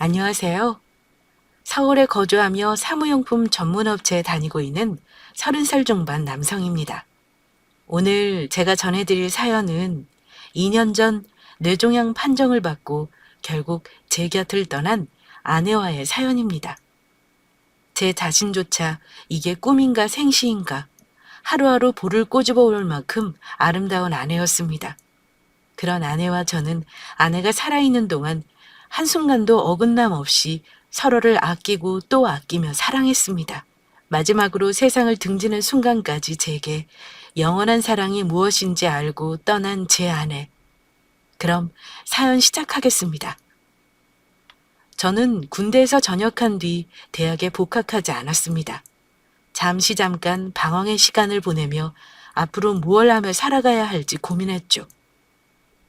안녕하세요. 서울에 거주하며 사무용품 전문업체에 다니고 있는 30살 중반 남성입니다. 오늘 제가 전해드릴 사연은 2년 전 뇌종양 판정을 받고 결국 제 곁을 떠난 아내와의 사연입니다. 제 자신조차 이게 꿈인가 생시인가 하루하루 볼을 꼬집어 올 만큼 아름다운 아내였습니다. 그런 아내와 저는 아내가 살아있는 동안 한순간도 어긋남 없이 서로를 아끼고 또 아끼며 사랑했습니다. 마지막으로 세상을 등지는 순간까지 제게 영원한 사랑이 무엇인지 알고 떠난 제 아내. 그럼 사연 시작하겠습니다. 저는 군대에서 전역한 뒤 대학에 복학하지 않았습니다. 잠깐 방황의 시간을 보내며 앞으로 무얼 하며 살아가야 할지 고민했죠.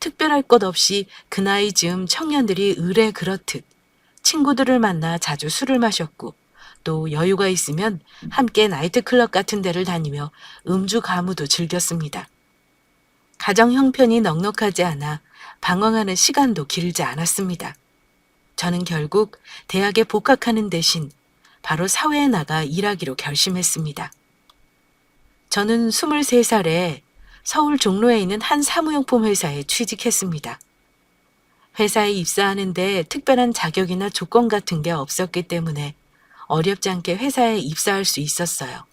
특별할 것 없이 그 나이 즈음 청년들이 의례 그렇듯 친구들을 만나 자주 술을 마셨고 또 여유가 있으면 함께 나이트클럽 같은 데를 다니며 음주 가무도 즐겼습니다. 가정 형편이 넉넉하지 않아 방황하는 시간도 길지 않았습니다. 저는 결국 대학에 복학하는 대신 바로 사회에 나가 일하기로 결심했습니다. 저는 23살에 서울 종로에 있는 한 사무용품 회사에 취직했습니다. 회사에 입사하는데 특별한 자격이나 조건 같은 게 없었기 때문에 어렵지 않게 회사에 입사할 수 있었어요.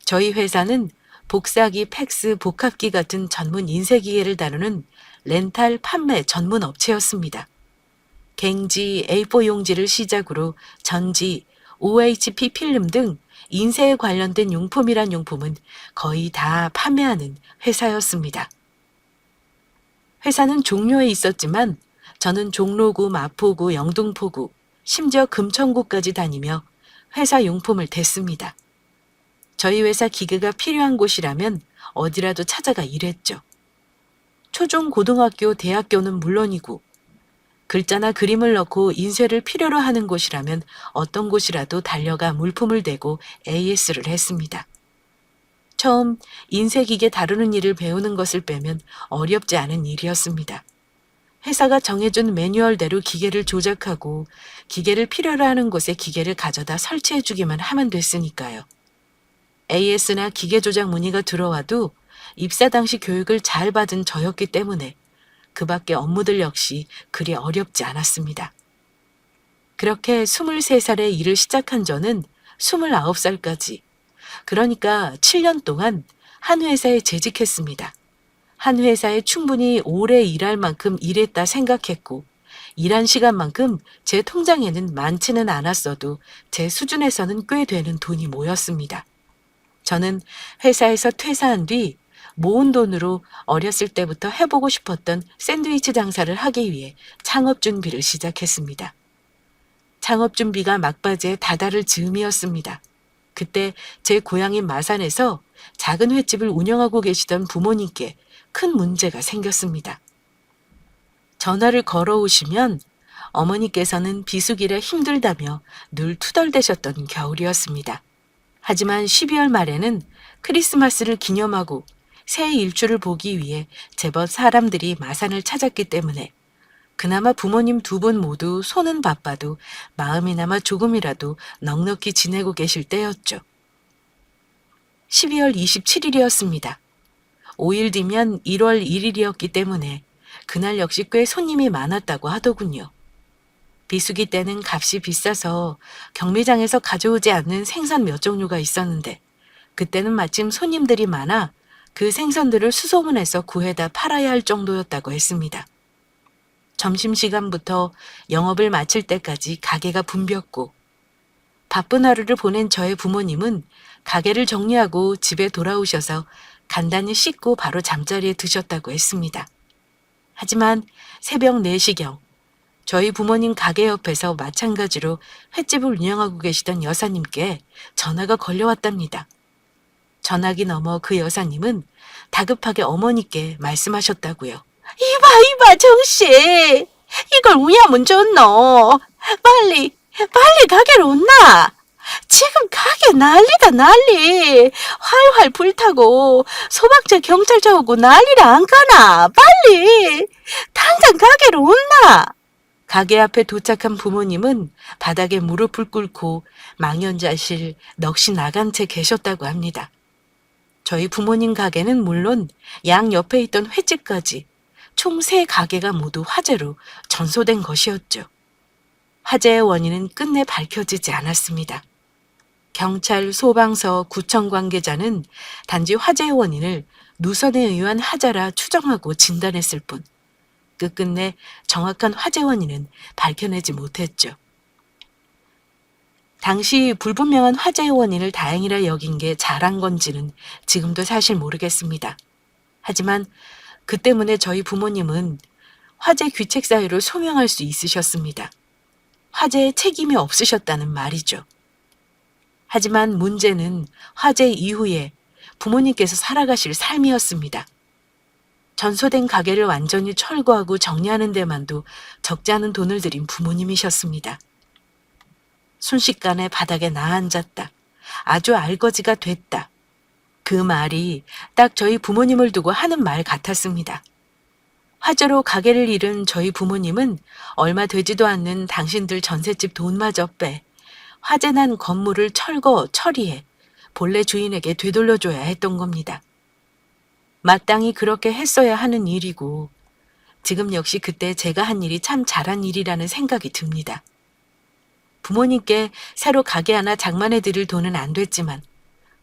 저희 회사는 복사기, 팩스, 복합기 같은 전문 인쇄기계를 다루는 렌탈 판매 전문 업체였습니다. 갱지, A4 용지를 시작으로 전지, OHP 필름 등 인쇄에 관련된 용품이란 용품은 거의 다 판매하는 회사였습니다. 회사는 종로에 있었지만 저는 종로구, 마포구, 영등포구, 심지어 금천구까지 다니며 회사 용품을 댔습니다. 저희 회사 기계가 필요한 곳이라면 어디라도 찾아가 일했죠. 초중 고등학교, 대학교는 물론이고 글자나 그림을 넣고 인쇄를 필요로 하는 곳이라면 어떤 곳이라도 달려가 물품을 대고 AS를 했습니다. 처음 인쇄기계 다루는 일을 배우는 것을 빼면 어렵지 않은 일이었습니다. 회사가 정해준 매뉴얼대로 기계를 조작하고 기계를 필요로 하는 곳에 기계를 가져다 설치해주기만 하면 됐으니까요. AS나 기계 조작 문의가 들어와도 입사 당시 교육을 잘 받은 저였기 때문에 그 밖의 업무들 역시 그리 어렵지 않았습니다. 그렇게 23살에 일을 시작한 저는 29살까지, 그러니까 7년 동안 한 회사에 재직했습니다. 한 회사에 충분히 오래 일할 만큼 일했다 생각했고, 일한 시간만큼 제 통장에는 많지는 않았어도 제 수준에서는 꽤 되는 돈이 모였습니다. 저는 회사에서 퇴사한 뒤 모은 돈으로 어렸을 때부터 해보고 싶었던 샌드위치 장사를 하기 위해 창업 준비를 시작했습니다. 창업 준비가 막바지에 다다를 즈음이었습니다. 그때 제 고향인 마산에서 작은 횟집을 운영하고 계시던 부모님께 큰 문제가 생겼습니다. 전화를 걸어오시면 어머니께서는 비수기라 힘들다며 늘 투덜대셨던 겨울이었습니다. 하지만 12월 말에는 크리스마스를 기념하고 새해 일출을 보기 위해 제법 사람들이 마산을 찾았기 때문에 그나마 부모님 두 분 모두 손은 바빠도 마음이나마 조금이라도 넉넉히 지내고 계실 때였죠. 12월 27일이었습니다. 5일 뒤면 1월 1일이었기 때문에 그날 역시 꽤 손님이 많았다고 하더군요. 비수기 때는 값이 비싸서 경매장에서 가져오지 않는 생선 몇 종류가 있었는데 그때는 마침 손님들이 많아 그 생선들을 수소문해서 구해다 팔아야 할 정도였다고 했습니다. 점심시간부터 영업을 마칠 때까지 가게가 붐볐고 바쁜 하루를 보낸 저의 부모님은 가게를 정리하고 집에 돌아오셔서 간단히 씻고 바로 잠자리에 드셨다고 했습니다. 하지만 새벽 4시경 저희 부모님 가게 옆에서 마찬가지로 횟집을 운영하고 계시던 여사님께 전화가 걸려왔답니다. 전화기 너머 그 여사님은 다급하게 어머니께 말씀하셨다고요. 이봐 정씨, 이걸 우야문 줬노. 빨리 가게로 온나. 지금 가게 난리다 난리. 활활 불타고 소방차 경찰차 오고 난리라 안 가나. 빨리 당장 가게로 온나. 가게 앞에 도착한 부모님은 바닥에 무릎을 꿇고 망연자실 넋이 나간 채 계셨다고 합니다. 저희 부모님 가게는 물론 양 옆에 있던 횟집까지 총 3가게가 모두 화재로 전소된 것이었죠. 화재의 원인은 끝내 밝혀지지 않았습니다. 경찰, 소방서, 구청 관계자는 단지 화재의 원인을 누선에 의한 화재라 추정하고 진단했을 뿐 끝끝내 정확한 화재 원인은 밝혀내지 못했죠. 당시 불분명한 화재의 원인을 다행이라 여긴 게 잘한 건지는 지금도 사실 모르겠습니다. 하지만 그 때문에 저희 부모님은 화재 귀책 사유를 소명할 수 있으셨습니다. 화재에 책임이 없으셨다는 말이죠. 하지만 문제는 화재 이후에 부모님께서 살아가실 삶이었습니다. 전소된 가게를 완전히 철거하고 정리하는 데만도 적지 않은 돈을 들인 부모님이셨습니다. 순식간에 바닥에 나앉았다. 아주 알거지가 됐다. 그 말이 딱 저희 부모님을 두고 하는 말 같았습니다. 화재로 가게를 잃은 저희 부모님은 얼마 되지도 않는 당신들 전셋집 돈마저 빼 화재 난 건물을 철거, 처리해 본래 주인에게 되돌려줘야 했던 겁니다. 마땅히 그렇게 했어야 하는 일이고 지금 역시 그때 제가 한 일이 참 잘한 일이라는 생각이 듭니다. 부모님께 새로 가게 하나 장만해 드릴 돈은 안 됐지만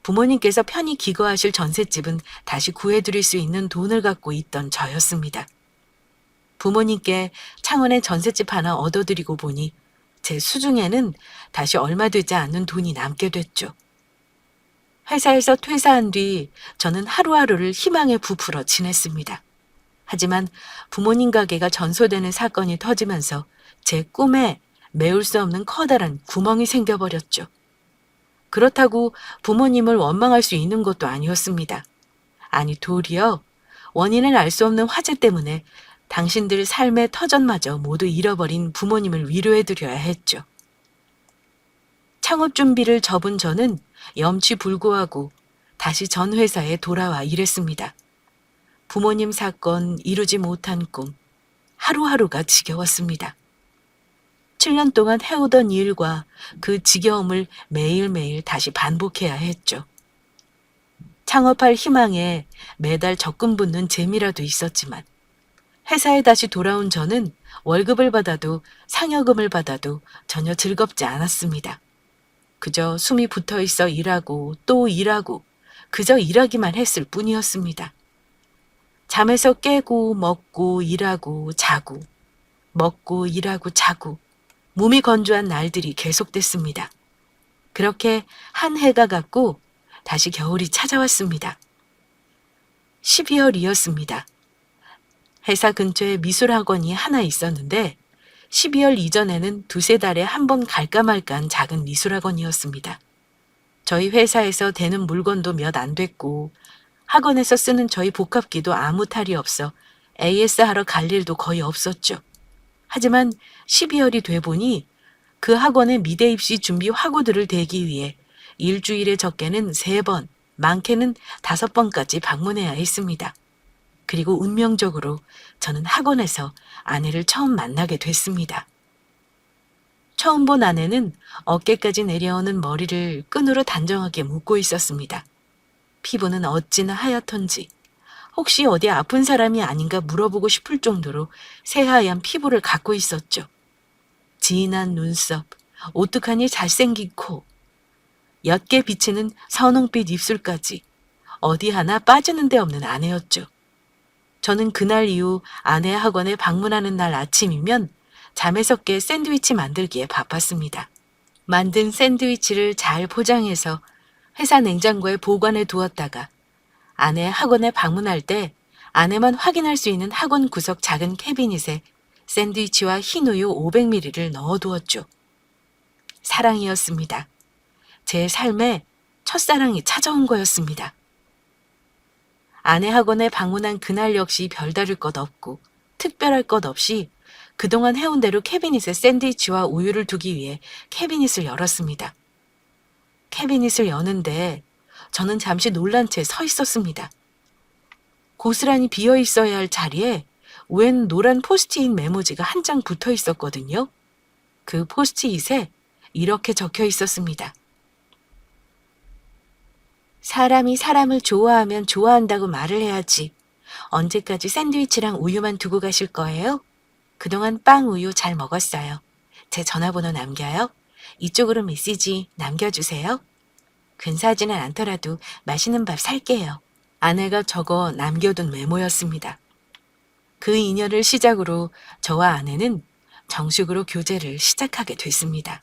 부모님께서 편히 기거하실 전셋집은 다시 구해드릴 수 있는 돈을 갖고 있던 저였습니다. 부모님께 창원에 전셋집 하나 얻어드리고 보니 제 수중에는 다시 얼마 되지 않는 돈이 남게 됐죠. 회사에서 퇴사한 뒤 저는 하루하루를 희망에 부풀어 지냈습니다. 하지만 부모님 가게가 전소되는 사건이 터지면서 제 꿈에 메울 수 없는 커다란 구멍이 생겨버렸죠. 그렇다고 부모님을 원망할 수 있는 것도 아니었습니다. 아니 도리어 원인을 알 수 없는 화재 때문에 당신들 삶의 터전마저 모두 잃어버린 부모님을 위로해드려야 했죠. 창업 준비를 접은 저는 염치불구하고 다시 전 회사에 돌아와 일했습니다. 부모님 사건, 이루지 못한 꿈, 하루하루가 지겨웠습니다. 7년 동안 해오던 일과 그 지겨움을 매일매일 다시 반복해야 했죠. 창업할 희망에 매달 적금 붓는 재미라도 있었지만 회사에 다시 돌아온 저는 월급을 받아도 상여금을 받아도 전혀 즐겁지 않았습니다. 그저 숨이 붙어 있어 일하고 또 일하고 그저 일하기만 했을 뿐이었습니다. 잠에서 깨고 먹고 일하고 자고 먹고 일하고 자고 몸이 건조한 날들이 계속됐습니다. 그렇게 한 해가 갔고 다시 겨울이 찾아왔습니다. 12월이었습니다. 회사 근처에 미술학원이 하나 있었는데 12월 이전에는 2-3달에 한 번 갈까 말까한 작은 미술학원이었습니다. 저희 회사에서 되는 물건도 몇 안 됐고 학원에서 쓰는 저희 복합기도 아무 탈이 없어 AS 하러 갈 일도 거의 없었죠. 하지만 12월이 돼 보니 그 학원의 미대 입시 준비 화고들을 대기 위해 일주일에 적게는 3번, 많게는 5번까지 방문해야 했습니다. 그리고 운명적으로 저는 학원에서 아내를 처음 만나게 됐습니다. 처음 본 아내는 어깨까지 내려오는 머리를 끈으로 단정하게 묶고 있었습니다. 피부는 어찌나 하얗던지 혹시 어디 아픈 사람이 아닌가 물어보고 싶을 정도로 새하얀 피부를 갖고 있었죠. 진한 눈썹, 오뚝하니 잘생긴 코, 옅게 비치는 선홍빛 입술까지 어디 하나 빠지는 데 없는 아내였죠. 저는 그날 이후 아내 학원에 방문하는 날 아침이면 잠에서 깨 샌드위치 만들기에 바빴습니다. 만든 샌드위치를 잘 포장해서 회사 냉장고에 보관해 두었다가 아내 학원에 방문할 때 아내만 확인할 수 있는 학원 구석 작은 캐비닛에 샌드위치와 흰우유 500ml를 넣어두었죠. 사랑이었습니다. 제 삶에 첫사랑이 찾아온 거였습니다. 아내 학원에 방문한 그날 역시 별다를 것 없고 특별할 것 없이 그동안 해온 대로 캐비닛에 샌드위치와 우유를 두기 위해 캐비닛을 열었습니다. 캐비닛을 여는데 저는 잠시 놀란 채 서 있었습니다. 고스란히 비어 있어야 할 자리에 웬 노란 포스트잇 메모지가 한 장 붙어 있었거든요. 그 포스트잇에 이렇게 적혀 있었습니다. 사람이 사람을 좋아하면 좋아한다고 말을 해야지. 언제까지 샌드위치랑 우유만 두고 가실 거예요? 그동안 빵, 우유 잘 먹었어요. 제 전화번호 남겨요. 이쪽으로 메시지 남겨주세요. 근사하지는 않더라도 맛있는 밥 살게요. 아내가 적어 남겨둔 메모였습니다. 그 인연을 시작으로 저와 아내는 정식으로 교제를 시작하게 됐습니다.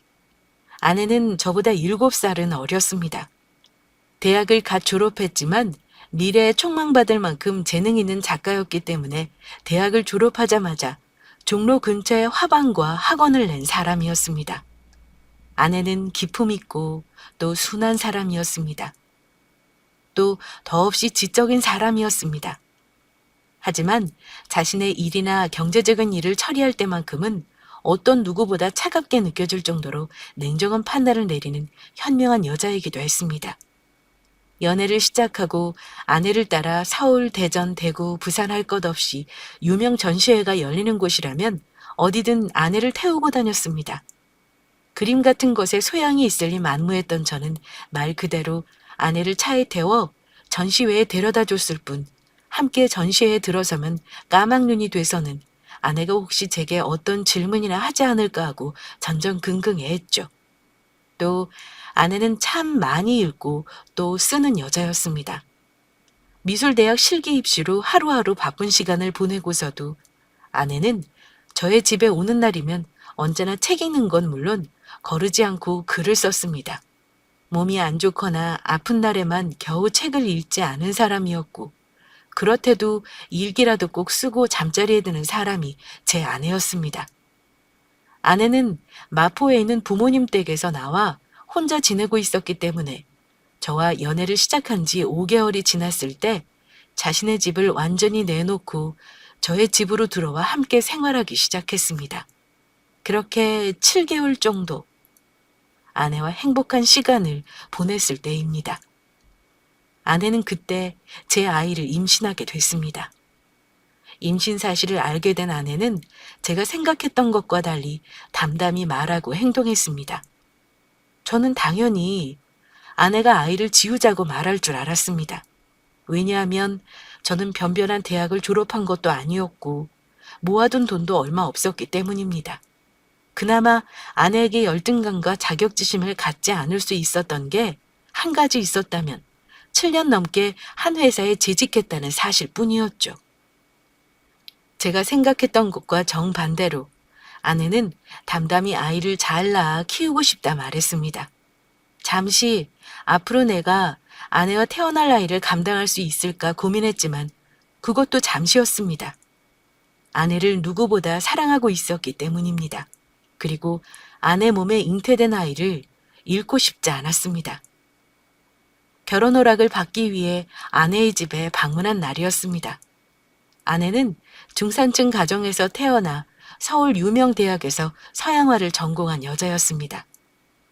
아내는 저보다 7살은 어렸습니다. 대학을 갓 졸업했지만 미래에 촉망받을 만큼 재능 있는 작가였기 때문에 대학을 졸업하자마자 종로 근처에 화방과 학원을 낸 사람이었습니다. 아내는 기품 있고 또 순한 사람이었습니다. 또 더없이 지적인 사람이었습니다. 하지만 자신의 일이나 경제적인 일을 처리할 때만큼은 어떤 누구보다 차갑게 느껴질 정도로 냉정한 판단을 내리는 현명한 여자이기도 했습니다. 연애를 시작하고 아내를 따라 서울, 대전, 대구, 부산 할 것 없이 유명 전시회가 열리는 곳이라면 어디든 아내를 태우고 다녔습니다. 그림 같은 것에 소양이 있으리 만무했던 저는 말 그대로 아내를 차에 태워 전시회에 데려다 줬을 뿐 함께 전시회에 들어서면 까막눈이 돼서는 아내가 혹시 제게 어떤 질문이나 하지 않을까 하고 전전긍긍해했죠. 또 아내는 참 많이 읽고 또 쓰는 여자였습니다. 미술대학 실기 입시로 하루하루 바쁜 시간을 보내고서도 아내는 저의 집에 오는 날이면 언제나 책 읽는 건 물론 거르지 않고 글을 썼습니다. 몸이 안 좋거나 아픈 날에만 겨우 책을 읽지 않은 사람이었고 그렇대도 일기라도 꼭 쓰고 잠자리에 드는 사람이 제 아내였습니다. 아내는 마포에 있는 부모님 댁에서 나와 혼자 지내고 있었기 때문에 저와 연애를 시작한 지 5개월이 지났을 때 자신의 집을 완전히 내놓고 저의 집으로 들어와 함께 생활하기 시작했습니다. 그렇게 7개월 정도 아내와 행복한 시간을 보냈을 때입니다. 아내는 그때 제 아이를 임신하게 됐습니다. 임신 사실을 알게 된 아내는 제가 생각했던 것과 달리 담담히 말하고 행동했습니다. 저는 당연히 아내가 아이를 지우자고 말할 줄 알았습니다. 왜냐하면 저는 변변한 대학을 졸업한 것도 아니었고 모아둔 돈도 얼마 없었기 때문입니다. 그나마 아내에게 열등감과 자격지심을 갖지 않을 수 있었던 게 한 가지 있었다면 7년 넘게 한 회사에 재직했다는 사실뿐이었죠. 제가 생각했던 것과 정반대로 아내는 담담히 아이를 잘 낳아 키우고 싶다 말했습니다. 잠시 앞으로 내가 아내와 태어날 아이를 감당할 수 있을까 고민했지만 그것도 잠시였습니다. 아내를 누구보다 사랑하고 있었기 때문입니다. 그리고 아내 몸에 잉태된 아이를 잃고 싶지 않았습니다. 결혼 허락을 받기 위해 아내의 집에 방문한 날이었습니다. 아내는 중산층 가정에서 태어나 서울 유명 대학에서 서양화를 전공한 여자였습니다.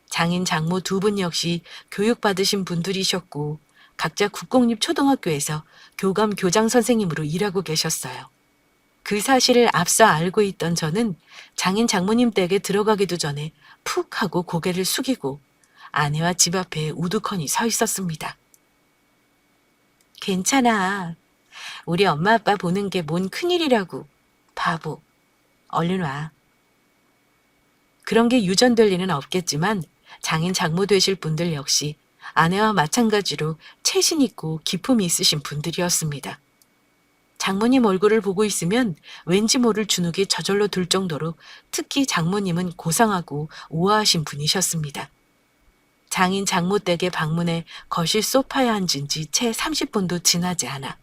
장인 장모 두 분 역시 교육받으신 분들이셨고 각자 국공립 초등학교에서 교감 교장 선생님으로 일하고 계셨어요. 그 사실을 앞서 알고 있던 저는 장인 장모님 댁에 들어가기도 전에 푹 하고 고개를 숙이고 아내와 집 앞에 우두커니 서 있었습니다. 괜찮아. 우리 엄마 아빠 보는 게 뭔 큰일이라고. 바보. 얼른 와. 그런 게 유전될 리는 없겠지만 장인 장모 되실 분들 역시 아내와 마찬가지로 체신 있고 기품이 있으신 분들이었습니다. 장모님 얼굴을 보고 있으면 왠지 모를 주눅이 저절로 들 정도로 특히 장모님은 고상하고 우아하신 분이셨습니다. 장인 장모 댁에 방문해 거실 소파에 앉은 지 채 30분도 지나지 않아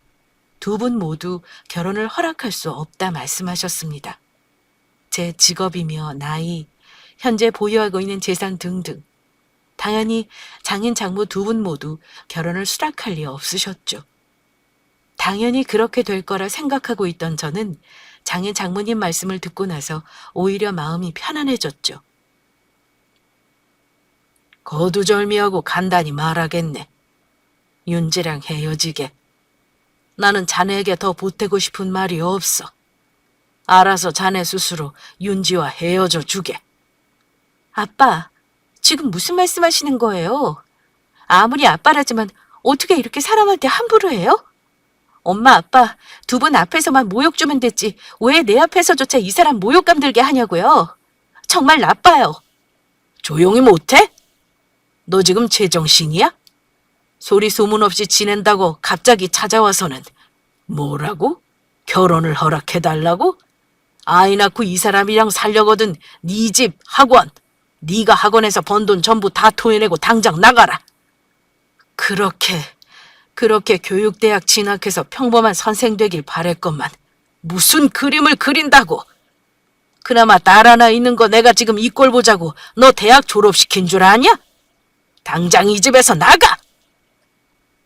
두 분 모두 결혼을 허락할 수 없다 말씀하셨습니다. 제 직업이며 나이, 현재 보유하고 있는 재산 등등. 당연히 장인 장모 두 분 모두 결혼을 수락할 리 없으셨죠. 당연히 그렇게 될 거라 생각하고 있던 저는 장인 장모님 말씀을 듣고 나서 오히려 마음이 편안해졌죠. 거두절미하고 간단히 말하겠네. 윤지랑 헤어지게. 나는 자네에게 더 보태고 싶은 말이 없어. 알아서 자네 스스로 윤지와 헤어져 주게. 아빠, 지금 무슨 말씀하시는 거예요? 아무리 아빠라지만 어떻게 이렇게 사람한테 함부로 해요? 엄마, 아빠, 두 분 앞에서만 모욕 주면 됐지 왜 내 앞에서조차 이 사람 모욕감 들게 하냐고요? 정말 나빠요. 조용히 못해? 너 지금 제정신이야? 소리 소문 없이 지낸다고 갑자기 찾아와서는 뭐라고? 결혼을 허락해달라고? 아이 낳고 이 사람이랑 살려거든 네 집, 학원. 네가 학원에서 번 돈 전부 다 토해내고 당장 나가라. 그렇게 교육대학 진학해서 평범한 선생 되길 바랬건만 무슨 그림을 그린다고. 그나마 딸 하나 있는 거 내가 지금 이 꼴 보자고 너 대학 졸업시킨 줄 아냐? 당장 이 집에서 나가!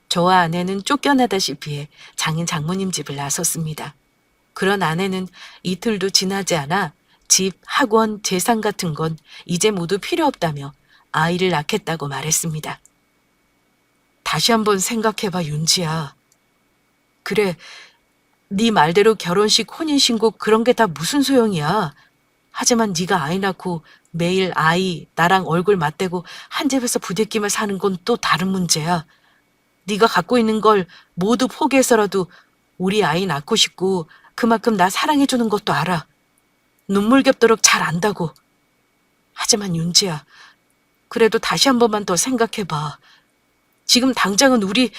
저와 아내는 쫓겨나다시피 해 장인 장모님 집을 나섰습니다. 그런 아내는 이틀도 지나지 않아 집, 학원, 재산 같은 건 이제 모두 필요 없다며 아이를 낳겠다고 말했습니다. 다시 한번 생각해봐, 윤지야. 그래, 네 말대로 결혼식, 혼인신고 그런 게 다 무슨 소용이야. 하지만 네가 아이 낳고 매일 아이, 나랑 얼굴 맞대고 한 집에서 부대끼며 사는 건 또 다른 문제야. 네가 갖고 있는 걸 모두 포기해서라도 우리 아이 낳고 싶고 그만큼 나 사랑해주는 것도 알아. 눈물겹도록 잘 안다고. 하지만 윤지야, 그래도 다시 한 번만 더 생각해봐. 지금 당장은 우리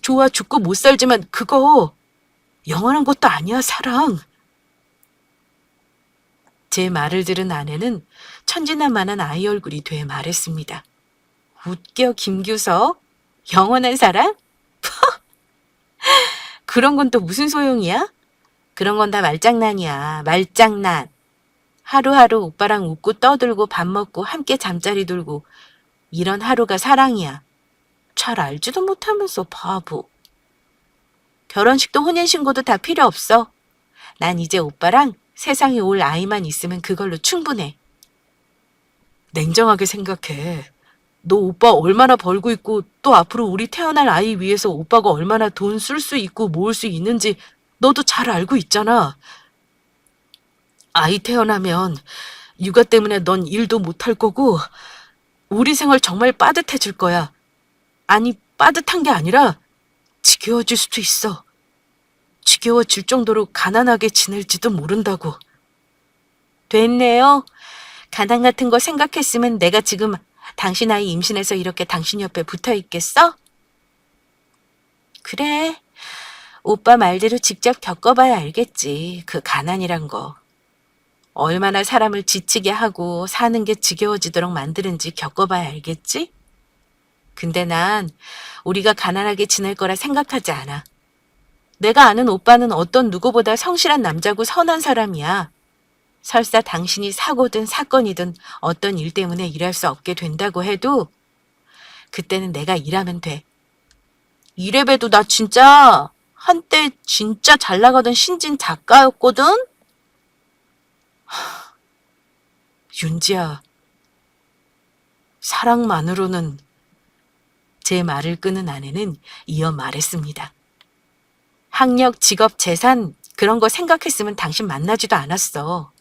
좋아 죽고 못 살지만 그거 영원한 것도 아니야, 사랑. 제 말을 들은 아내는 천진난만한 아이 얼굴이 돼 말했습니다. 웃겨, 김규석. 영원한 사랑? 그런 건 또 무슨 소용이야? 그런 건 다 말장난이야, 말장난. 하루하루 오빠랑 웃고 떠들고 밥 먹고 함께 잠자리 들고 이런 하루가 사랑이야. 잘 알지도 못하면서 바보. 결혼식도 혼인신고도 다 필요 없어. 난 이제 오빠랑 세상에 올 아이만 있으면 그걸로 충분해. 냉정하게 생각해. 너 오빠 얼마나 벌고 있고 또 앞으로 우리 태어날 아이 위해서 오빠가 얼마나 돈 쓸 수 있고 모을 수 있는지 너도 잘 알고 있잖아. 아이 태어나면 육아 때문에 넌 일도 못할 거고 우리 생활 정말 빠듯해질 거야. 아니, 빠듯한 게 아니라 지겨워질 수도 있어. 지겨워질 정도로 가난하게 지낼지도 모른다고. 됐네요. 가난 같은 거 생각했으면 내가 지금 당신 아이 임신해서 이렇게 당신 옆에 붙어 있겠어? 그래. 오빠 말대로 직접 겪어봐야 알겠지. 그 가난이란 거. 얼마나 사람을 지치게 하고 사는 게 지겨워지도록 만드는지 겪어봐야 알겠지? 근데 난 우리가 가난하게 지낼 거라 생각하지 않아. 내가 아는 오빠는 어떤 누구보다 성실한 남자고 선한 사람이야. 설사 당신이 사고든 사건이든 어떤 일 때문에 일할 수 없게 된다고 해도 그때는 내가 일하면 돼. 이래봬도 나 진짜 한때 진짜 잘 나가던 신진 작가였거든? 윤지야, 사랑만으로는. 제 말을 끄는 아내는 이어 말했습니다. 학력, 직업, 재산 그런 거 생각했으면 당신 만나지도 않았어.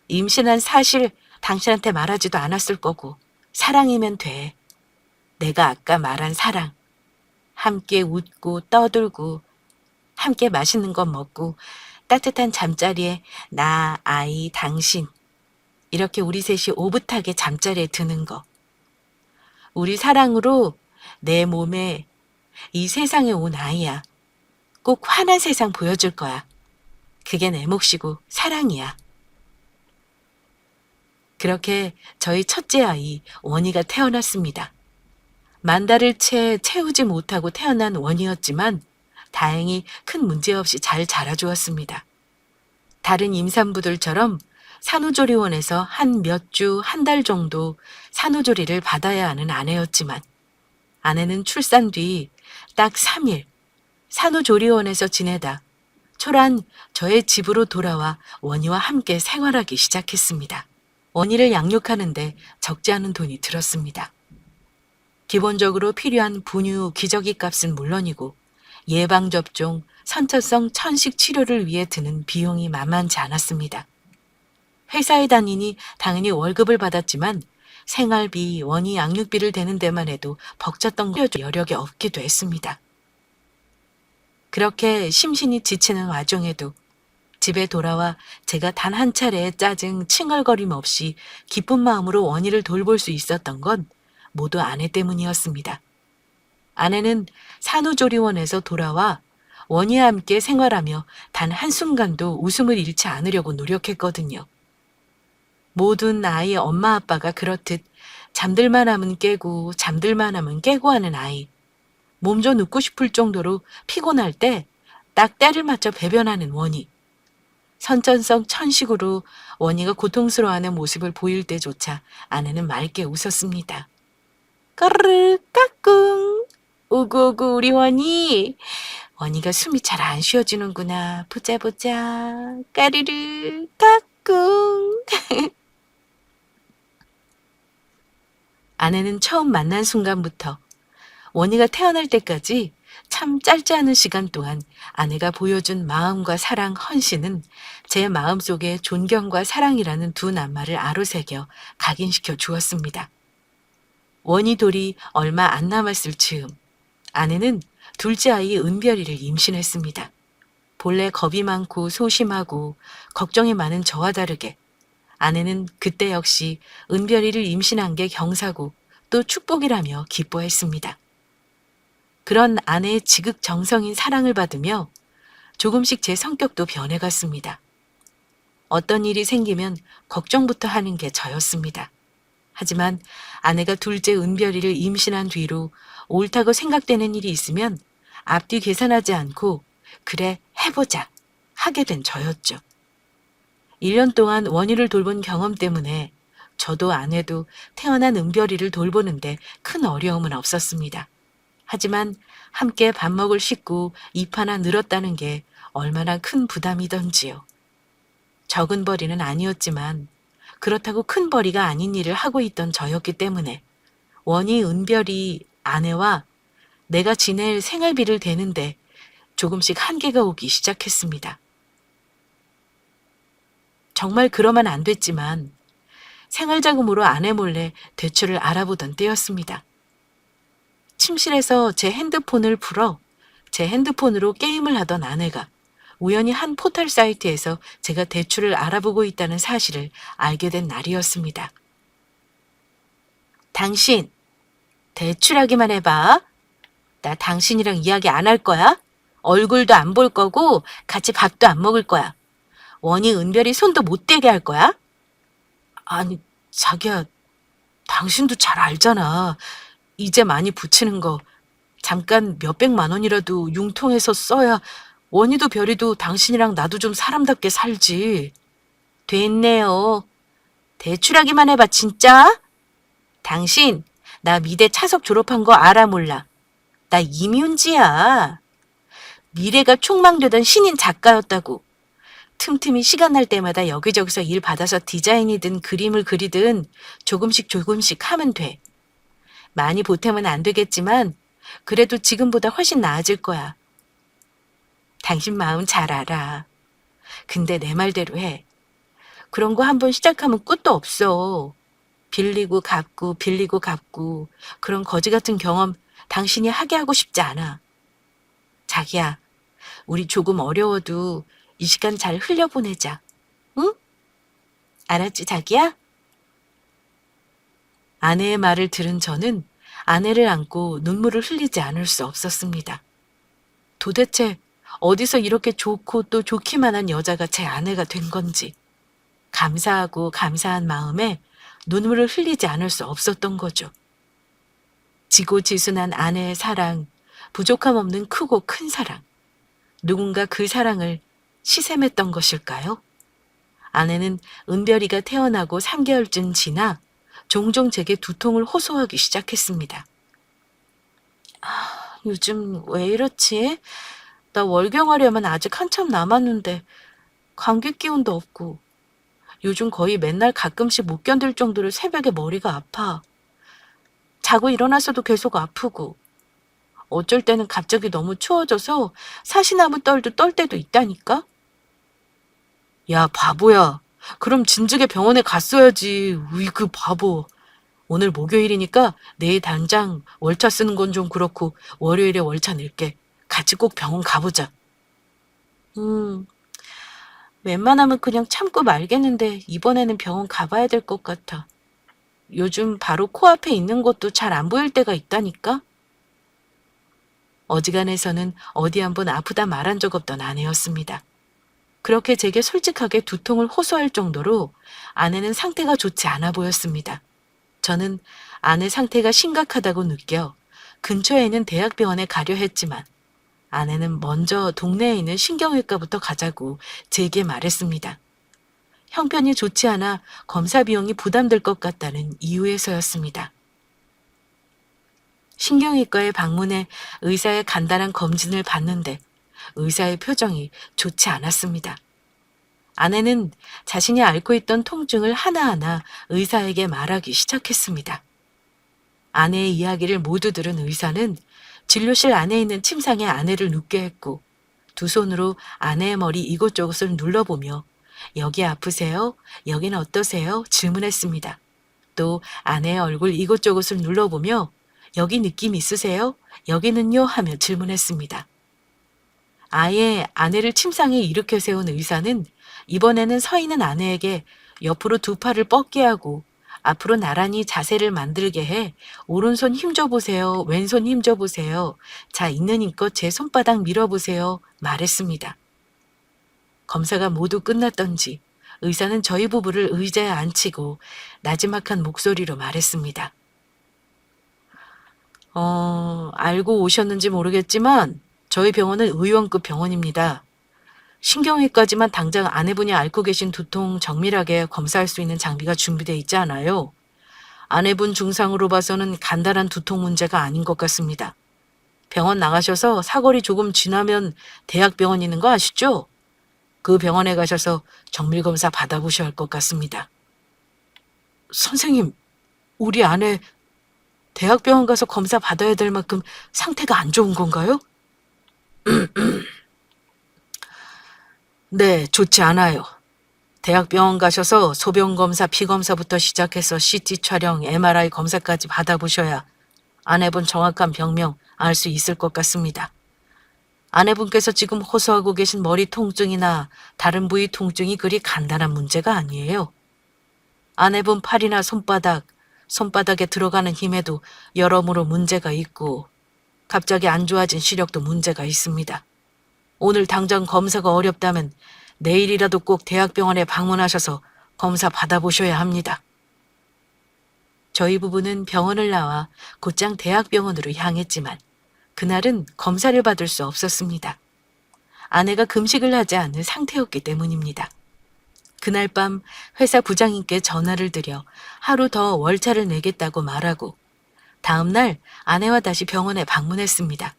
임신한 사실 당신한테 말하지도 않았을 거고 사랑이면 돼. 내가 아까 말한 사랑. 함께 웃고 떠들고 함께 맛있는 거 먹고 따뜻한 잠자리에 나, 아이, 당신 이렇게 우리 셋이 오붓하게 잠자리에 드는 거. 우리 사랑으로 내 몸에 이 세상에 온 아이야. 꼭 환한 세상 보여줄 거야. 그게 내 몫이고 사랑이야. 그렇게 저희 첫째 아이 원희가 태어났습니다. 만 달을 채우지 못하고 태어난 원희였지만 다행히 큰 문제 없이 잘 자라주었습니다. 다른 임산부들처럼 산후조리원에서 한 몇 주, 한 달 정도 산후조리를 받아야 하는 아내였지만 아내는 출산 뒤 딱 3일 산후조리원에서 지내다 초란 저의 집으로 돌아와 원희와 함께 생활하기 시작했습니다. 원희를 양육하는데 적지 않은 돈이 들었습니다. 기본적으로 필요한 분유, 기저귀 값은 물론이고 예방접종, 선천성 천식 치료를 위해 드는 비용이 만만치 않았습니다. 회사에 다니니 당연히 월급을 받았지만 생활비, 원희 양육비를 대는 데만 해도 벅찼던 여력이 없기도 했습니다. 그렇게 심신이 지치는 와중에도 집에 돌아와 제가 단 한 차례의 짜증, 칭얼거림 없이 기쁜 마음으로 원희를 돌볼 수 있었던 건 모두 아내 때문이었습니다. 아내는 산후조리원에서 돌아와 원희와 함께 생활하며 단 한순간도 웃음을 잃지 않으려고 노력했거든요. 모든 아이의 엄마 아빠가 그렇듯 잠들만 하면 깨고 잠들만 하면 깨고 하는 아이. 몸져 눕고 싶을 정도로 피곤할 때 딱 때를 맞춰 배변하는 원희. 선천성 천식으로 원희가 고통스러워하는 모습을 보일 때조차 아내는 맑게 웃었습니다. 까르르 까꿍. 오구오구 우리 원희. 원희가 숨이 잘 안 쉬어지는구나. 보자 보자. 까르르 까꿍. 아내는 처음 만난 순간부터 원희가 태어날 때까지 참 짧지 않은 시간 동안 아내가 보여준 마음과 사랑, 헌신은 제 마음속에 존경과 사랑이라는 두 낱말을 아로새겨 각인시켜 주었습니다. 원희 돌이 얼마 안 남았을 즈음 아내는 둘째 아이 은별이를 임신했습니다. 본래 겁이 많고 소심하고 걱정이 많은 저와 다르게 아내는 그때 역시 은별이를 임신한 게 경사고 또 축복이라며 기뻐했습니다. 그런 아내의 지극정성인 사랑을 받으며 조금씩 제 성격도 변해갔습니다. 어떤 일이 생기면 걱정부터 하는 게 저였습니다. 하지만 아내가 둘째 은별이를 임신한 뒤로 옳다고 생각되는 일이 있으면 앞뒤 계산하지 않고 그래 해보자 하게 된 저였죠. 1년 동안 원희를 돌본 경험 때문에 저도 아내도 태어난 은별이를 돌보는데 큰 어려움은 없었습니다. 하지만 함께 밥 먹을 식구 입 하나 늘었다는 게 얼마나 큰 부담이던지요. 적은 벌이는 아니었지만 그렇다고 큰 벌이가 아닌 일을 하고 있던 저였기 때문에 원희, 은별이 아내와 내가 지낼 생활비를 대는데 조금씩 한계가 오기 시작했습니다. 정말 그러면 안 됐지만 생활자금으로 아내 몰래 대출을 알아보던 때였습니다. 침실에서 제 핸드폰을 풀어 제 핸드폰으로 게임을 하던 아내가 우연히 한 포털 사이트에서 제가 대출을 알아보고 있다는 사실을 알게 된 날이었습니다. 당신, 대출하기만 해봐. 나 당신이랑 이야기 안 할 거야. 얼굴도 안 볼 거고 같이 밥도 안 먹을 거야. 원희, 은별이 손도 못 대게 할 거야. 아니, 자기야, 당신도 잘 알잖아. 이제 많이 붙이는 거 잠깐 몇백만 원이라도 융통해서 써야 원희도 별이도 당신이랑 나도 좀 사람답게 살지. 됐네요. 대출하기만 해봐 진짜. 당신 나 미대 차석 졸업한 거 알아 몰라. 나 이미운지야. 미래가 촉망되던 신인 작가였다고. 틈틈이 시간 날 때마다 여기저기서 일 받아서 디자인이든 그림을 그리든 조금씩 하면 돼. 많이 보태면 안 되겠지만 그래도 지금보다 훨씬 나아질 거야. 당신 마음 잘 알아. 근데 내 말대로 해. 그런 거 한번 시작하면 끝도 없어. 빌리고 갚고 그런 거지 같은 경험 당신이 하게 하고 싶지 않아. 자기야, 우리 조금 어려워도 이 시간 잘 흘려보내자. 응? 알았지 자기야? 아내의 말을 들은 저는 아내를 안고 눈물을 흘리지 않을 수 없었습니다. 도대체 어디서 이렇게 좋고 또 좋기만 한 여자가 제 아내가 된 건지 감사하고 감사한 마음에 눈물을 흘리지 않을 수 없었던 거죠. 지고지순한 아내의 사랑, 부족함 없는 크고 큰 사랑. 누군가 그 사랑을 시샘했던 것일까요? 아내는 은별이가 태어나고 3개월쯤 지나 종종 제게 두통을 호소하기 시작했습니다. 요즘 왜 이렇지? 나 월경하려면 아직 한참 남았는데 감기 기운도 없고 요즘 거의 맨날 가끔씩 못 견딜 정도로 새벽에 머리가 아파. 자고 일어나서도 계속 아프고 어쩔 때는 갑자기 너무 추워져서 사시나무 떨도 떨 때도 있다니까? 야, 바보야. 그럼 진즉에 병원에 갔어야지. 으이, 그 바보. 오늘 목요일이니까 내일 당장 월차 쓰는 건 좀 그렇고 월요일에 월차 낼게. 같이 꼭 병원 가보자. 음, 웬만하면 그냥 참고 말겠는데 이번에는 병원 가봐야 될 것 같아. 요즘 바로 코앞에 있는 것도 잘 안 보일 때가 있다니까? 어지간해서는 어디 한번 아프다 말한 적 없던 아내였습니다. 그렇게 제게 솔직하게 두통을 호소할 정도로 아내는 상태가 좋지 않아 보였습니다. 저는 아내 상태가 심각하다고 느껴 근처에 있는 대학병원에 가려 했지만 아내는 먼저 동네에 있는 신경외과부터 가자고 제게 말했습니다. 형편이 좋지 않아 검사 비용이 부담될 것 같다는 이유에서였습니다. 신경외과에 방문해 의사의 간단한 검진을 받는데 의사의 표정이 좋지 않았습니다. 아내는 자신이 앓고 있던 통증을 하나하나 의사에게 말하기 시작했습니다. 아내의 이야기를 모두 들은 의사는 진료실 안에 있는 침상에 아내를 눕게 했고 두 손으로 아내의 머리 이곳저곳을 눌러보며 여기 아프세요? 여기는 어떠세요? 질문했습니다. 또 아내의 얼굴 이곳저곳을 눌러보며 여기 느낌 있으세요? 여기는요? 하며 질문했습니다. 아예 아내를 침상에 일으켜 세운 의사는 이번에는 서 있는 아내에게 옆으로 두 팔을 뻗게 하고 앞으로 나란히 자세를 만들게 해 오른손 힘줘 보세요. 왼손 힘줘 보세요. 자, 있는 힘껏 제 손바닥 밀어보세요. 말했습니다. 검사가 모두 끝났던지 의사는 저희 부부를 의자에 앉히고 나지막한 목소리로 말했습니다. 알고 오셨는지 모르겠지만 저희 병원은 의원급 병원입니다. 신경외과지만 당장 아내분이 앓고 계신 두통 정밀하게 검사할 수 있는 장비가 준비되어 있지 않아요. 아내분 증상으로 봐서는 간단한 두통 문제가 아닌 것 같습니다. 병원 나가셔서 사거리 조금 지나면 대학병원 있는 거 아시죠? 그 병원에 가셔서 정밀검사 받아보셔야 할 것 같습니다. 선생님, 우리 아내 대학병원 가서 검사 받아야 될 만큼 상태가 안 좋은 건가요? 네, 좋지 않아요. 대학병원 가셔서 소변검사, 피검사부터 시작해서 CT 촬영, MRI 검사까지 받아보셔야 아내분 정확한 병명 알 수 있을 것 같습니다. 아내분께서 지금 호소하고 계신 머리 통증이나 다른 부위 통증이 그리 간단한 문제가 아니에요. 아내분 팔이나 손바닥에 들어가는 힘에도 여러모로 문제가 있고 갑자기 안 좋아진 시력도 문제가 있습니다. 오늘 당장 검사가 어렵다면 내일이라도 꼭 대학병원에 방문하셔서 검사 받아보셔야 합니다. 저희 부부는 병원을 나와 곧장 대학병원으로 향했지만 그날은 검사를 받을 수 없었습니다. 아내가 금식을 하지 않는 상태였기 때문입니다. 그날 밤 회사 부장님께 전화를 드려 하루 더 월차를 내겠다고 말하고 다음 날 아내와 다시 병원에 방문했습니다.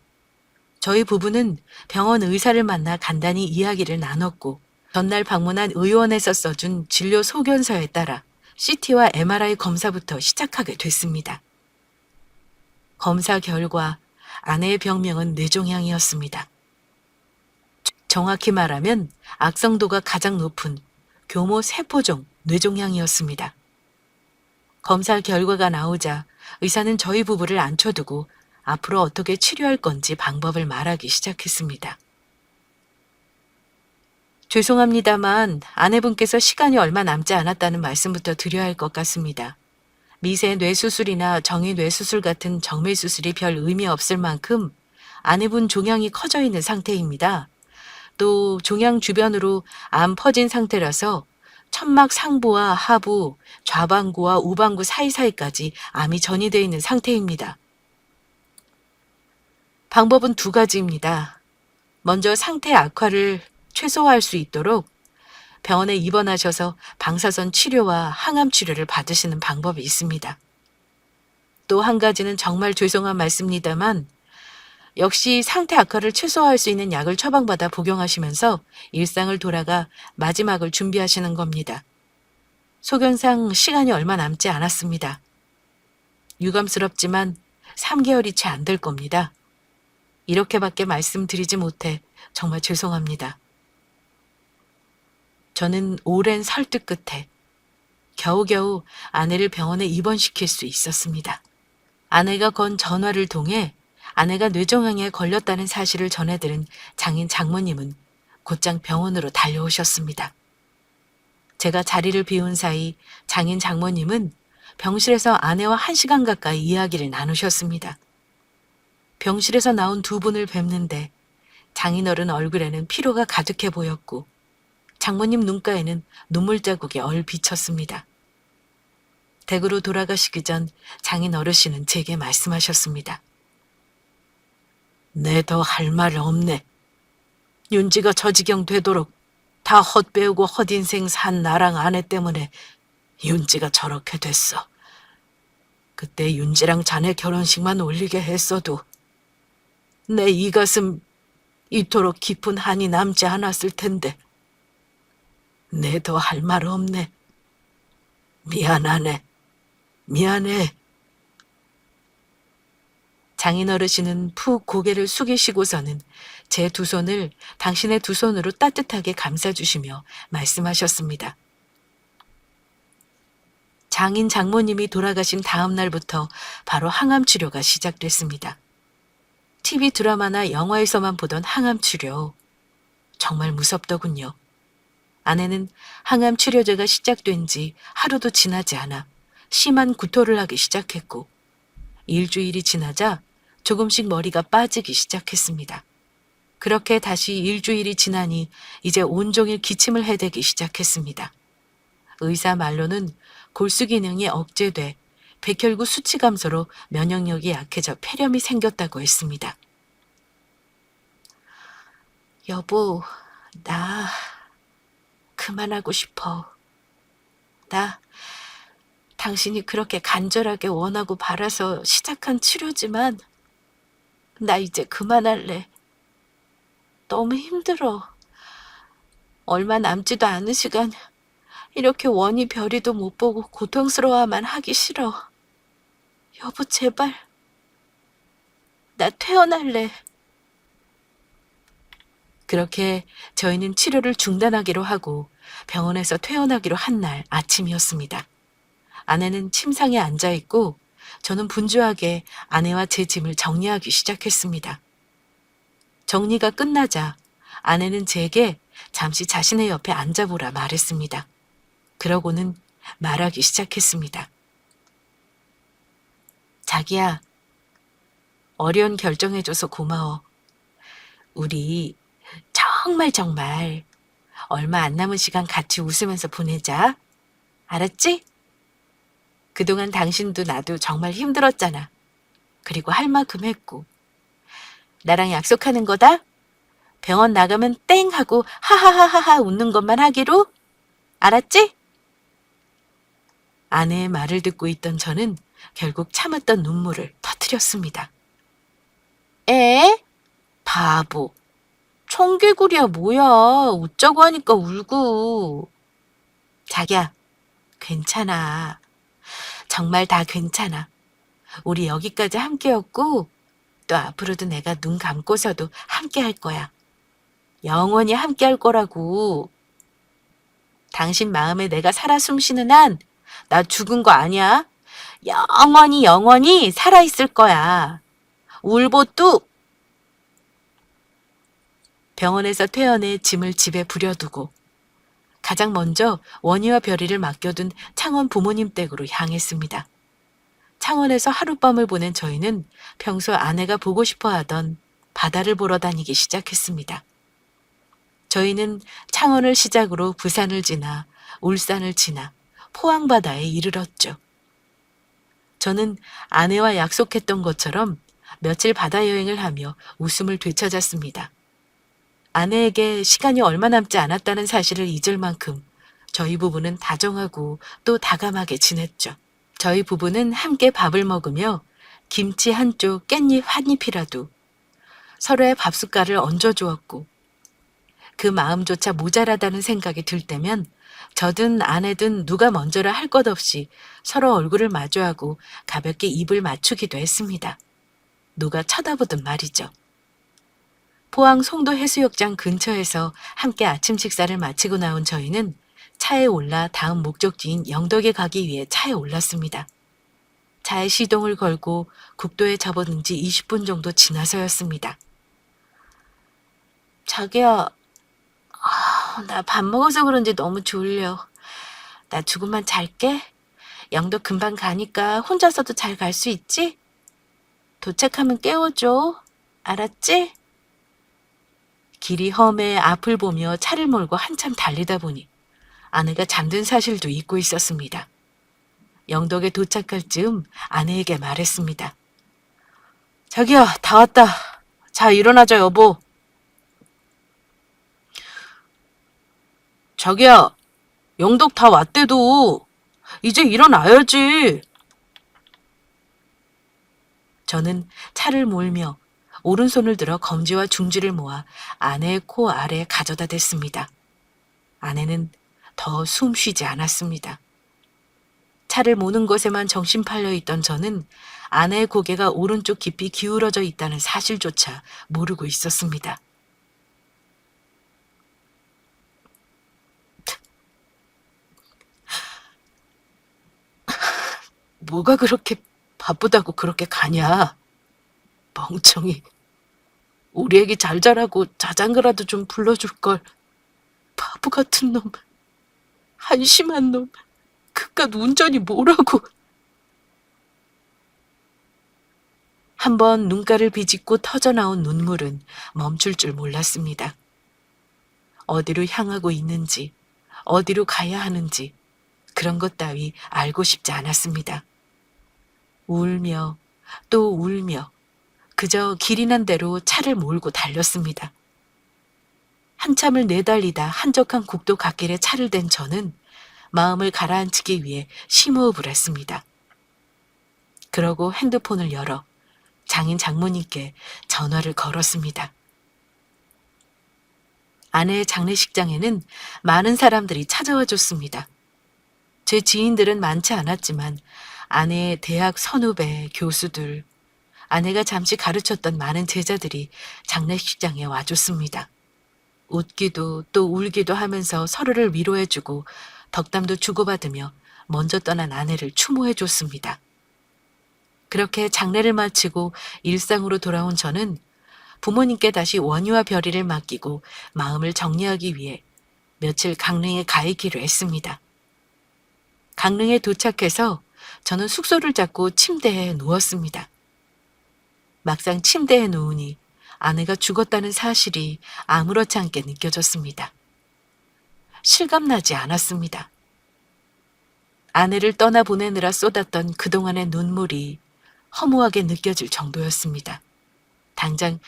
저희 부부는 병원 의사를 만나 간단히 이야기를 나눴고 전날 방문한 의원에서 써준 진료 소견서에 따라 CT와 MRI 검사부터 시작하게 됐습니다. 검사 결과 아내의 병명은 뇌종양이었습니다. 정확히 말하면 악성도가 가장 높은 교모 세포종 뇌종양이었습니다. 검사 결과가 나오자 의사는 저희 부부를 앉혀두고 앞으로 어떻게 치료할 건지 방법을 말하기 시작했습니다. 죄송합니다만 아내분께서 시간이 얼마 남지 않았다는 말씀부터 드려야 할 것 같습니다. 미세 뇌수술이나 정의 뇌수술 같은 정밀 수술이 별 의미 없을 만큼 아내분 종양이 커져 있는 상태입니다. 또 종양 주변으로 암 퍼진 상태라서 천막 상부와 하부, 좌방구와 우방구 사이사이까지 암이 전이되어 있는 상태입니다. 방법은 두 가지입니다. 먼저 상태 악화를 최소화할 수 있도록 병원에 입원하셔서 방사선 치료와 항암 치료를 받으시는 방법이 있습니다. 또 한 가지는 정말 죄송한 말씀입니다만 역시 상태 악화를 최소화할 수 있는 약을 처방받아 복용하시면서 일상을 돌아가 마지막을 준비하시는 겁니다. 소견상 시간이 얼마 남지 않았습니다. 유감스럽지만 3개월이 채 안 될 겁니다. 이렇게밖에 말씀드리지 못해 정말 죄송합니다. 저는 오랜 설득 끝에 겨우겨우 아내를 병원에 입원시킬 수 있었습니다. 아내가 건 전화를 통해 아내가 뇌종양에 걸렸다는 사실을 전해들은 장인 장모님은 곧장 병원으로 달려오셨습니다. 제가 자리를 비운 사이 장인 장모님은 병실에서 아내와 1시간 가까이 이야기를 나누셨습니다. 병실에서 나온 두 분을 뵙는데 장인어른 얼굴에는 피로가 가득해 보였고 장모님 눈가에는 눈물 자국이 얼비쳤습니다. 댁으로 돌아가시기 전 장인 어르신은 제게 말씀하셨습니다. 내 더 할 말 없네. 윤지가 저 지경 되도록 다 헛배우고 헛인생 산 나랑 아내 때문에 윤지가 저렇게 됐어. 그때 윤지랑 자네 결혼식만 올리게 했어도 내 이 가슴 이토록 깊은 한이 남지 않았을 텐데. 내 더 할 말 없네. 미안하네. 미안해. 장인어르신은 푹 고개를 숙이시고서는 제 두 손을 당신의 두 손으로 따뜻하게 감싸주시며 말씀하셨습니다. 장인 장모님이 돌아가신 다음 날부터 바로 항암 치료가 시작됐습니다. TV 드라마나 영화에서만 보던 항암 치료. 정말 무섭더군요. 아내는 항암 치료제가 시작된 지 하루도 지나지 않아 심한 구토를 하기 시작했고 일주일이 지나자 조금씩 머리가 빠지기 시작했습니다. 그렇게 다시 일주일이 지나니 이제 온종일 기침을 해대기 시작했습니다. 의사 말로는 골수 기능이 억제돼 백혈구 수치 감소로 면역력이 약해져 폐렴이 생겼다고 했습니다. 여보, 나 그만하고 싶어. 나 당신이 그렇게 간절하게 원하고 바라서 시작한 치료지만 나 이제 그만할래. 너무 힘들어. 얼마 남지도 않은 시간 이렇게 원이 별이도 못 보고 고통스러워만 하기 싫어. 여보 제발. 나 퇴원할래. 그렇게 저희는 치료를 중단하기로 하고 병원에서 퇴원하기로 한 날 아침이었습니다. 아내는 침상에 앉아있고 저는 분주하게 아내와 제 짐을 정리하기 시작했습니다. 정리가 끝나자 아내는 제게 잠시 자신의 옆에 앉아보라 말했습니다. 그러고는 말하기 시작했습니다. 자기야, 어려운 결정해줘서 고마워. 우리 정말 얼마 안 남은 시간 같이 웃으면서 보내자. 알았지? 그동안 당신도 나도 정말 힘들었잖아. 그리고 할 만큼 했고. 나랑 약속하는 거다? 병원 나가면 땡 하고 하하하하하 웃는 것만 하기로? 알았지? 아내의 말을 듣고 있던 저는 결국 참았던 눈물을 터뜨렸습니다. 에? 바보. 청개구리야 뭐야. 웃자고 하니까 울고. 자기야, 괜찮아. 정말 다 괜찮아. 우리 여기까지 함께였고 또 앞으로도 내가 눈 감고서도 함께 할 거야. 영원히 함께 할 거라고. 당신 마음에 내가 살아 숨쉬는 한 나 죽은 거 아니야. 영원히 살아있을 거야. 울보 뚝. 병원에서 퇴원해 짐을 집에 부려두고 가장 먼저 원희와 별이를 맡겨둔 창원 부모님 댁으로 향했습니다. 창원에서 하룻밤을 보낸 저희는 평소 아내가 보고 싶어 하던 바다를 보러 다니기 시작했습니다. 저희는 창원을 시작으로 부산을 지나 울산을 지나 포항바다에 이르렀죠. 저는 아내와 약속했던 것처럼 며칠 바다 여행을 하며 웃음을 되찾았습니다. 아내에게 시간이 얼마 남지 않았다는 사실을 잊을 만큼 저희 부부는 다정하고 또 다감하게 지냈죠. 저희 부부는 함께 밥을 먹으며 김치 한 쪽, 깻잎 한 잎이라도 서로의 밥숟갈을 얹어주었고 그 마음조차 모자라다는 생각이 들 때면 저든 아내든 누가 먼저라 할 것 없이 서로 얼굴을 마주하고 가볍게 입을 맞추기도 했습니다. 누가 쳐다보든 말이죠. 포항 송도 해수욕장 근처에서 함께 아침 식사를 마치고 나온 저희는 차에 올라 다음 목적지인 영덕에 가기 위해 차에 올랐습니다. 차에 시동을 걸고 국도에 접어든 지 20분 정도 지나서였습니다. 자기야, 나 밥 먹어서 그런지 너무 졸려. 나 조금만 잘게. 영덕 금방 가니까 혼자서도 잘 갈 수 있지? 도착하면 깨워줘. 알았지? 길이 험해 앞을 보며 차를 몰고 한참 달리다 보니 아내가 잠든 사실도 잊고 있었습니다. 영덕에 도착할 즈음 아내에게 말했습니다. 자기야, 다 왔다. 자, 일어나자, 여보. 자기야, 영덕 다 왔대도. 이제 일어나야지. 저는 차를 몰며 오른손을 들어 검지와 중지를 모아 아내의 코 아래에 가져다 댔습니다. 아내는 더 숨 쉬지 않았습니다. 차를 모는 것에만 정신 팔려 있던 저는 아내의 고개가 오른쪽 깊이 기울어져 있다는 사실조차 모르고 있었습니다. 뭐가 그렇게 바쁘다고 그렇게 가냐? 멍청이. 우리 애기 잘 자라고 자장가라도 좀 불러줄걸. 바보 같은 놈. 한심한 놈. 그깟 운전이 뭐라고. 한번 눈가를 비집고 터져나온 눈물은 멈출 줄 몰랐습니다. 어디로 향하고 있는지, 어디로 가야 하는지 그런 것 따위 알고 싶지 않았습니다. 울며 또 울며 그저 길이 난 대로 차를 몰고 달렸습니다. 한참을 내달리다 한적한 국도 갓길에 차를 댄 저는 마음을 가라앉히기 위해 심호흡을 했습니다. 그러고 핸드폰을 열어 장인 장모님께 전화를 걸었습니다. 아내의 장례식장에는 많은 사람들이 찾아와 줬습니다. 제 지인들은 많지 않았지만 아내의 대학 선후배, 교수들, 아내가 잠시 가르쳤던 많은 제자들이 장례식장에 와줬습니다. 웃기도 또 울기도 하면서 서로를 위로해주고 덕담도 주고받으며 먼저 떠난 아내를 추모해줬습니다. 그렇게 장례를 마치고 일상으로 돌아온 저는 부모님께 다시 원유와 별이를 맡기고 마음을 정리하기 위해 며칠 강릉에 가 있기로 했습니다. 강릉에 도착해서 저는 숙소를 잡고 침대에 누웠습니다. 막상 침대에 누우니 아내가 죽었다는 사실이 아무렇지 않게 느껴졌습니다. 실감나지 않았습니다. 아내를 떠나보내느라 쏟았던 그동안의 눈물이 허무하게 느껴질 정도였습니다. 당장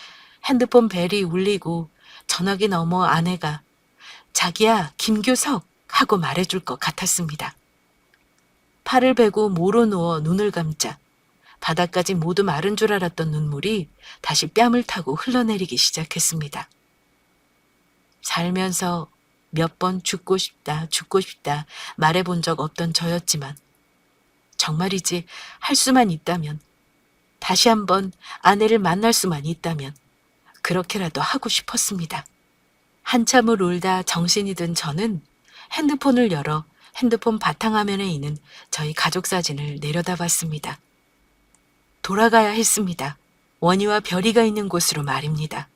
핸드폰 벨이 울리고 전화기 너머 아내가 자기야, 김규석 하고 말해줄 것 같았습니다. 팔을 베고 모로 누워 눈을 감자 바닥까지 모두 마른 줄 알았던 눈물이 다시 뺨을 타고 흘러내리기 시작했습니다. 살면서 몇 번 죽고 싶다 말해본 적 없던 저였지만 정말이지 할 수만 있다면 다시 한번 아내를 만날 수만 있다면 그렇게라도 하고 싶었습니다. 한참을 울다 정신이 든 저는 핸드폰을 열어 핸드폰 바탕화면에 있는 저희 가족 사진을 내려다봤습니다. 돌아가야 했습니다. 원희와 별이가 있는 곳으로 말입니다.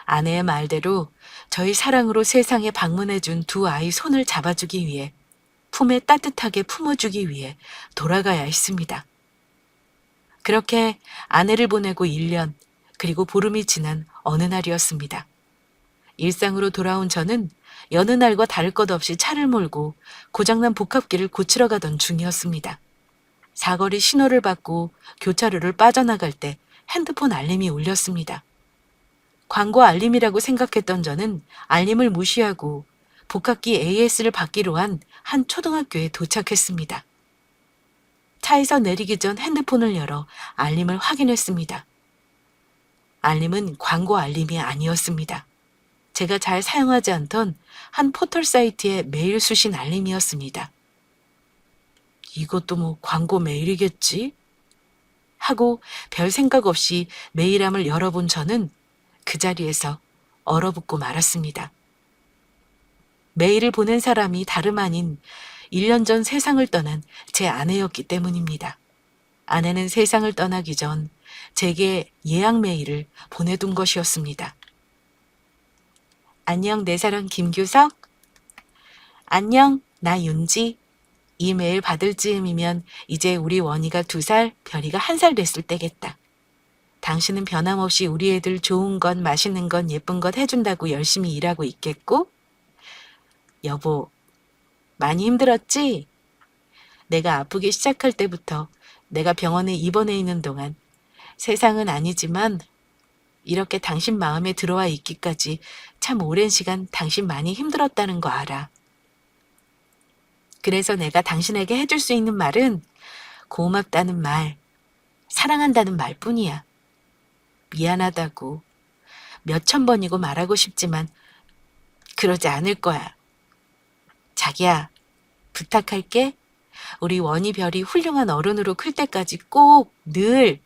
아내의 말대로 저희 사랑으로 세상에 방문해준 두 아이 손을 잡아주기 위해 품에 따뜻하게 품어주기 위해 돌아가야 했습니다. 그렇게 아내를 보내고 1년 그리고 보름이 지난 어느 날이었습니다. 일상으로 돌아온 저는 여느 날과 다를 것 없이 차를 몰고 고장난 복합기를 고치러 가던 중이었습니다. 사거리 신호를 받고 교차로를 빠져나갈 때 핸드폰 알림이 울렸습니다. 광고 알림이라고 생각했던 저는 알림을 무시하고 복합기 AS를 받기로 한 초등학교에 도착했습니다. 차에서 내리기 전 핸드폰을 열어 알림을 확인했습니다. 알림은 광고 알림이 아니었습니다. 제가 잘 사용하지 않던 한 포털 사이트의 메일 수신 알림이었습니다. 이것도 뭐 광고 메일이겠지? 하고 별 생각 없이 메일함을 열어본 저는 그 자리에서 얼어붙고 말았습니다. 메일을 보낸 사람이 다름 아닌 1년 전 세상을 떠난 제 아내였기 때문입니다. 아내는 세상을 떠나기 전 제게 예약 메일을 보내둔 것이었습니다. 안녕, 내 사랑 김규석. 안녕, 나 윤지. 이 메일 받을 즈음이면 이제 우리 원희가 2살, 별이가 1살 됐을 때겠다. 당신은 변함없이 우리 애들 좋은 것, 맛있는 것, 예쁜 것 해준다고 열심히 일하고 있겠고? 여보, 많이 힘들었지? 내가 아프기 시작할 때부터 내가 병원에 입원해 있는 동안 세상은 아니지만 이렇게 당신 마음에 들어와 있기까지 참 오랜 시간 당신 많이 힘들었다는 거 알아. 그래서 내가 당신에게 해줄 수 있는 말은 고맙다는 말, 사랑한다는 말뿐이야. 미안하다고 몇천 번이고 말하고 싶지만 그러지 않을 거야. 자기야, 부탁할게. 우리 원희 별이 훌륭한 어른으로 클 때까지 꼭 늘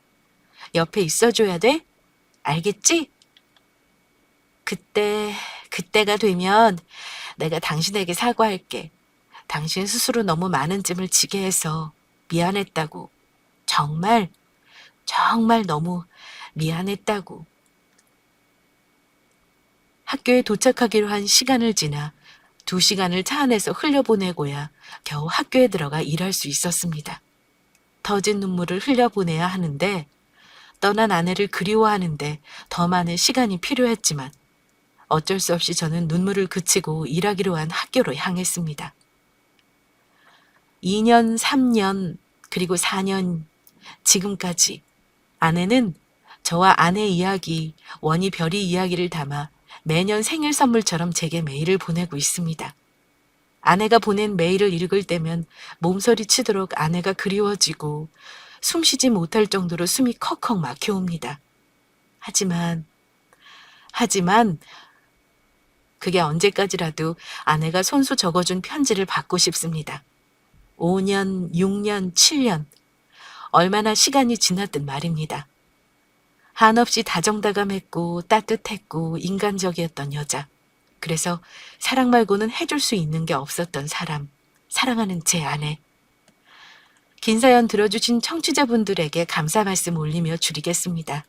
옆에 있어줘야 돼. 알겠지? 그때가 되면 내가 당신에게 사과할게. 당신 스스로 너무 많은 짐을 지게 해서 미안했다고. 정말 너무 미안했다고. 학교에 도착하기로 한 시간을 지나 2시간을 차 안에서 흘려보내고야 겨우 학교에 들어가 일할 수 있었습니다. 터진 눈물을 흘려보내야 하는데 떠난 아내를 그리워하는데 더 많은 시간이 필요했지만 어쩔 수 없이 저는 눈물을 그치고 일하기로 한 학교로 향했습니다. 2년, 3년, 그리고 4년, 지금까지 아내는 저와 아내 이야기, 원희 별이 이야기를 담아 매년 생일 선물처럼 제게 메일을 보내고 있습니다. 아내가 보낸 메일을 읽을 때면 몸서리 치도록 아내가 그리워지고 숨쉬지 못할 정도로 숨이 컥컥 막혀옵니다. 하지만 그게 언제까지라도 아내가 손수 적어준 편지를 받고 싶습니다. 5년, 6년, 7년 얼마나 시간이 지났든 말입니다. 한없이 다정다감했고 따뜻했고 인간적이었던 여자. 그래서 사랑 말고는 해줄 수 있는 게 없었던 사람. 사랑하는 제 아내. 긴 사연 들어주신 청취자분들에게 감사 말씀 올리며 줄이겠습니다.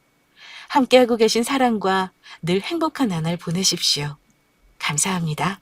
함께하고 계신 사랑과 늘 행복한 나날 보내십시오. 감사합니다.